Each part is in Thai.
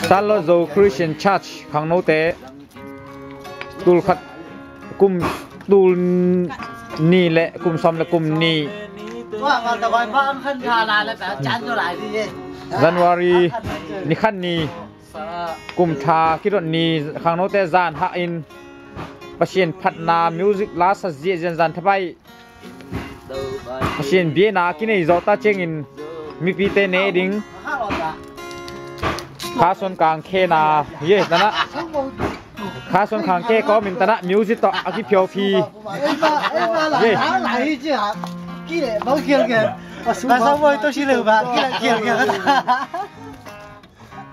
Salot zo Christian Church ข้างโน้นเตะตูลขัดกลุ่มตูลนี่แหละกลุ่มซ้อมและกลุ่มนี่ว่ามันตะวันบ้านขึ้นทาราแล้วแบบจันทร์อะไรที่นี่จันวารีนี่ขั้นนี้กลุ่มชาคิดว่านี่ข้างโน้นเตะจานฮักอินประเชียนพัฒนามิวสิกลาสเซียจันทบายประเชียนเบียนากินไอจอตาเชงอินมีปีเตเนดิงข้าส่วนกลางเคนาเย่นั่นนะข้าส่วนกลางเคก็มินตนะมิวสิกต่ออากิเพียวพีเย่ไหลจีฮะกี่เลยบางเกี่ยวกันแต่สมัยตัวชิลล์บ้างกี่เลยกัน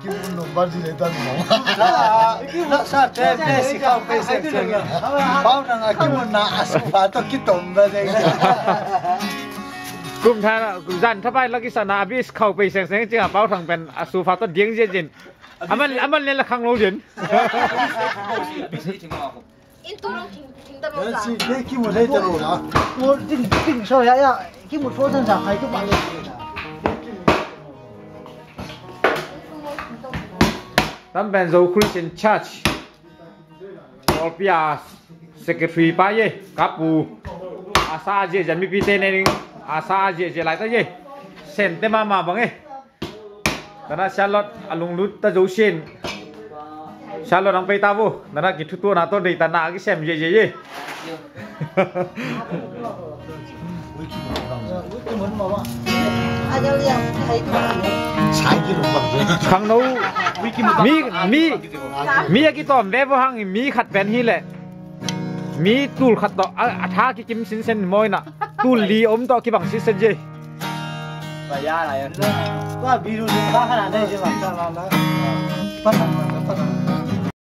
กินนมบ้านที่ไหนตั้งหมอแล้วชาติเด็กสิเขาไปเซ็กซ์กันบ้านนั้นกินมันน่าสุภาพต้องกินตมไปเลยกลุ่มท่านจันทบายลักษณะบิสเข้าไปเซ็งๆจริงๆเป้าทางเป็นอสุภาต้นเดียงเจนอามันเล่นละครั้งโลจินอินตัวเราถึงตลอดสิเด็กขี้หมดเลยจะรู้นะ我顶说呀呀，给我说正常，还就把你。ตั้งเป็นโซคริสเตียนชัชออลปิอาเซกฟรีไปเย่กับปูอาซาเจจะมีพิเศษในนึงอาซาเจจะไล่ตัวเย่เซนเตมาบังเอ้แต่น่าชาร์ลอตอลุงลุตตาโจเชนชาร์ลอตนังไปตาบูแต่น่ากิทุตัวน่าต้นดีแต่น่ากิเซมเย่เย่ข้างโน้มีกี่ต่อมเว็บว่าหังมีขัดแบนฮีแหละมีตูลขัดต่ออาท้ากิจิมสินเซนมอยน่ะตูลลีอมต่อกี่บังสินเซนเจไปย่าอะไรว่าบีรูนี่บ้าขนาดไหนใช่ไหม